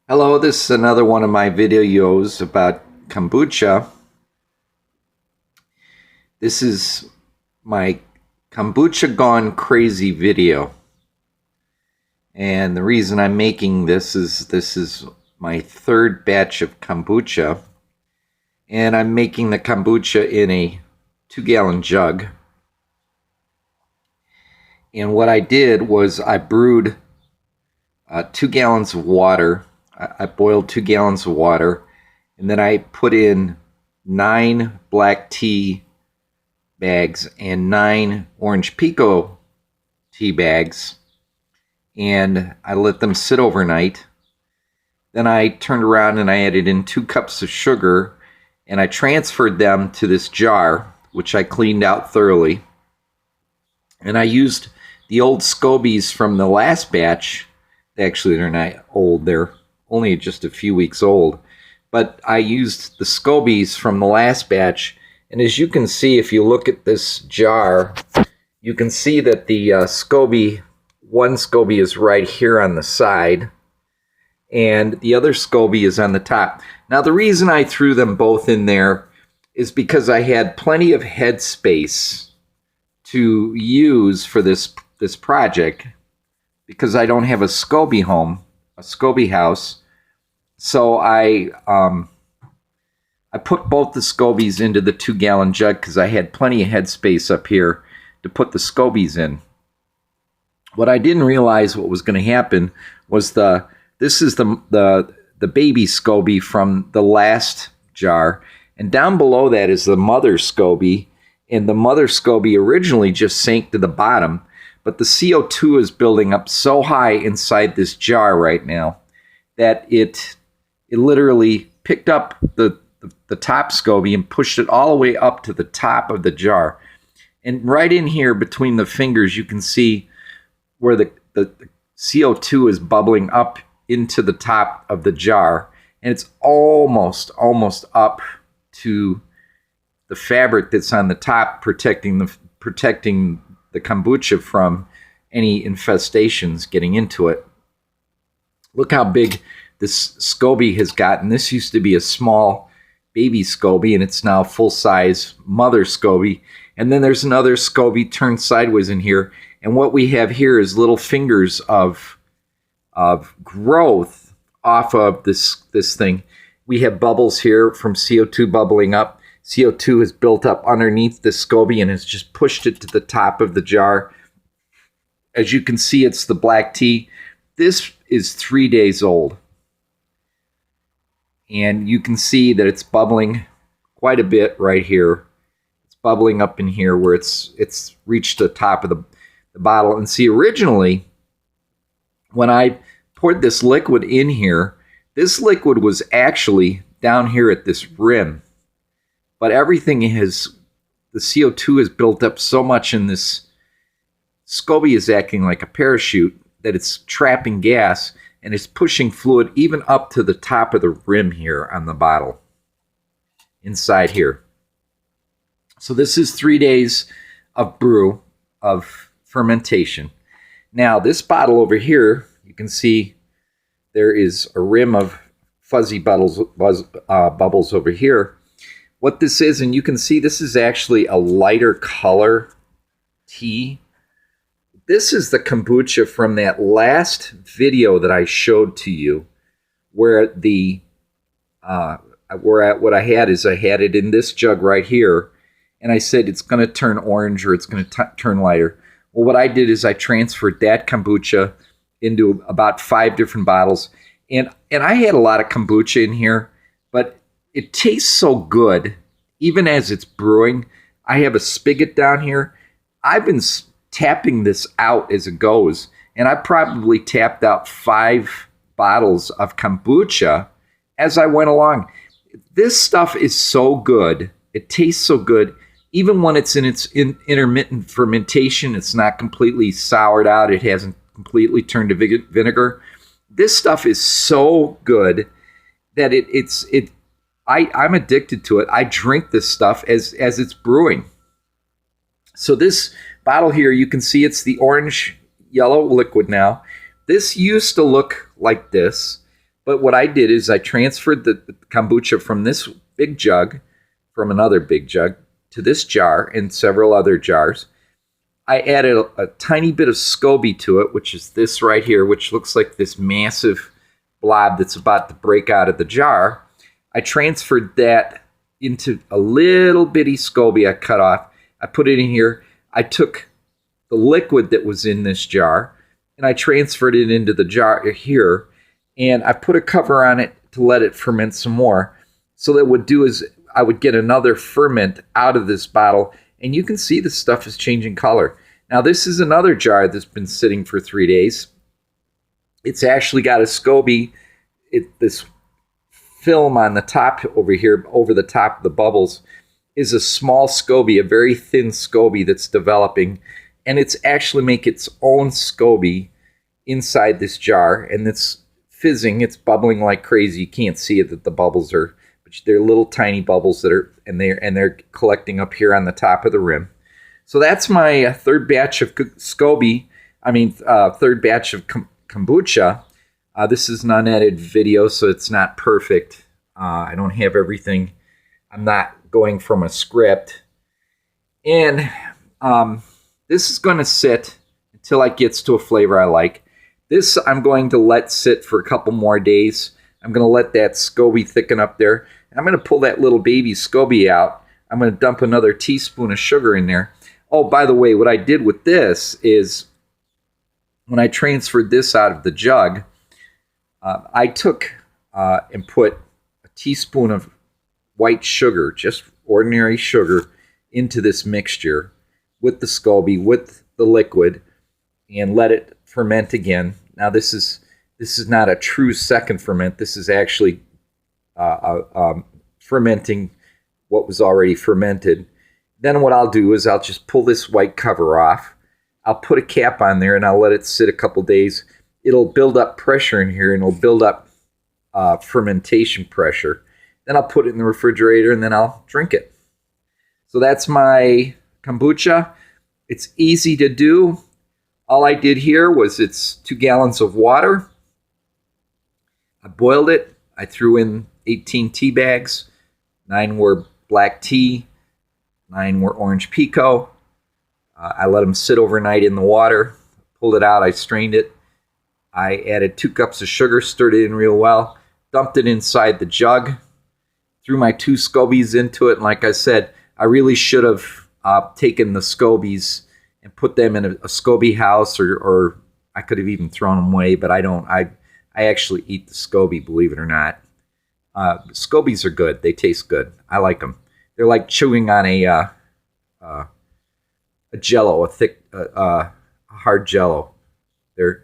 Hello, this is another one of my videos about kombucha. This is my kombucha gone crazy video. And the reason I'm making this is my third batch of kombucha. And I'm making the kombucha in a 2-gallon jug. And what I did was I brewed 2 gallons of water. I boiled 2 gallons of water, and then I put in 9 black tea bags and 9 orange pico tea bags, and I let them sit overnight. Then I turned around and I added in 2 cups of sugar, and I transferred them to this jar, which I cleaned out thoroughly. And I used the old SCOBYs from the last batch. Actually, they're not old. They're only just a few weeks old. But I used the SCOBYs from the last batch. And as you can see, if you look at this jar, you can see that the one SCOBY is right here on the side. And the other SCOBY is on the top. Now, the reason I threw them both in there is because I had plenty of head space to use for this project, because I don't have a SCOBY home, a SCOBY house. So I put both the SCOBYs into the 2-gallon jug because I had plenty of headspace up here to put the SCOBYs in. What I didn't realize what was going to happen was this is the baby SCOBY from the last jar, and down below that is the mother SCOBY, and the mother SCOBY originally just sank to the bottom. But the CO2 is building up so high inside this jar right now that it literally picked up the top SCOBY and pushed it all the way up to the top of the jar. And right in here between the fingers, you can see where the CO2 is bubbling up into the top of the jar. And it's almost up to the fabric that's on the top, protecting the kombucha from any infestations getting into it. Look how big this SCOBY has gotten. This used to be a small baby SCOBY, and it's now full-size mother SCOBY. And then there's another SCOBY turned sideways in here. And what we have here is little fingers of growth off of this thing. We have bubbles here from CO2 bubbling up. CO2 has built up underneath the SCOBY and has just pushed it to the top of the jar. As you can see, it's the black tea. This is 3 days old. And you can see that it's bubbling quite a bit right here. It's bubbling up in here where it's reached the top of the bottle. And see, originally, when I poured this liquid in here, this liquid was actually down here at this rim. But everything the CO2 has built up so much in this SCOBY is acting like a parachute that it's trapping gas and it's pushing fluid even up to the top of the rim here on the bottle, inside here. So this is 3 days of brew, of fermentation. Now this bottle over here, you can see there is a rim of fuzzy bubbles over here. What this is, and you can see this is actually a lighter color tea. This is the kombucha from that last video that I showed to you, where what I had it in this jug right here, and I said it's going to turn orange or it's going to turn lighter. Well, what I did is I transferred that kombucha into about 5 different bottles, and I had a lot of kombucha in here, but it tastes so good, even as it's brewing. I have a spigot down here. I've been tapping this out as it goes, and I probably tapped out 5 bottles of kombucha as I went along. This stuff is so good. It tastes so good. Even when it's in its intermittent fermentation, it's not completely soured out. It hasn't completely turned to vinegar. This stuff is so good that I'm addicted to it. I drink this stuff as it's brewing. So this bottle here, you can see it's the orange yellow liquid now. This used to look like this, But what I did is I transferred the kombucha from this big jug, from another big jug, to this jar and several other jars. I added a tiny bit of SCOBY to it, which is this right here, which looks like this massive blob that's about to break out of the jar. I transferred that into a little bitty SCOBY I cut off. I put it in here. I took the liquid that was in this jar and I transferred it into the jar here. And I put a cover on it to let it ferment some more. So that what it would do is I would get another ferment out of this bottle. And you can see the stuff is changing color. Now this is another jar that's been sitting for 3 days. It's actually got a SCOBY, this film on the top over here, over the top of the bubbles, is a small SCOBY, a very thin SCOBY that's developing. And it's actually make its own SCOBY inside this jar. And it's fizzing, it's bubbling like crazy. You can't see it that the bubbles are, but they're little tiny bubbles that are, and they're collecting up here on the top of the rim. So that's my third batch of SCOBY. Third batch of kombucha. This is an unedited video, so it's not perfect. I don't have everything. I'm not going from a script. And this is going to sit until it gets to a flavor I like. This I'm going to let sit for a couple more days. I'm going to let that SCOBY thicken up there. And I'm going to pull that little baby SCOBY out. I'm going to dump another teaspoon of sugar in there. Oh, by the way, what I did with this is when I transferred this out of the jug, I took and put a teaspoon of white sugar, just ordinary sugar, into this mixture with the SCOBY, with the liquid, and let it ferment again. Now this is not a true second ferment. This is actually fermenting what was already fermented. Then what I'll do is I'll just pull this white cover off. I'll put a cap on there and I'll let it sit a couple days. It'll build up pressure in here and it'll build up fermentation pressure. Then I'll put it in the refrigerator and then I'll drink it. So that's my kombucha. It's easy to do. All I did here was it's 2 gallons of water. I boiled it. I threw in 18 tea bags. 9 were black tea. 9 were orange pico. I let them sit overnight in the water. Pulled it out. I strained it. I added 2 cups of sugar, stirred it in real well. Dumped it inside the jug. Threw my 2 SCOBYs into it. And like I said, I really should have taken the SCOBYs and put them in a SCOBY house, or I could have even thrown them away, but I don't. I actually eat the SCOBY, believe it or not. SCOBYs are good. They taste good. I like them. They're like chewing on a Jello, a thick, hard Jello. They're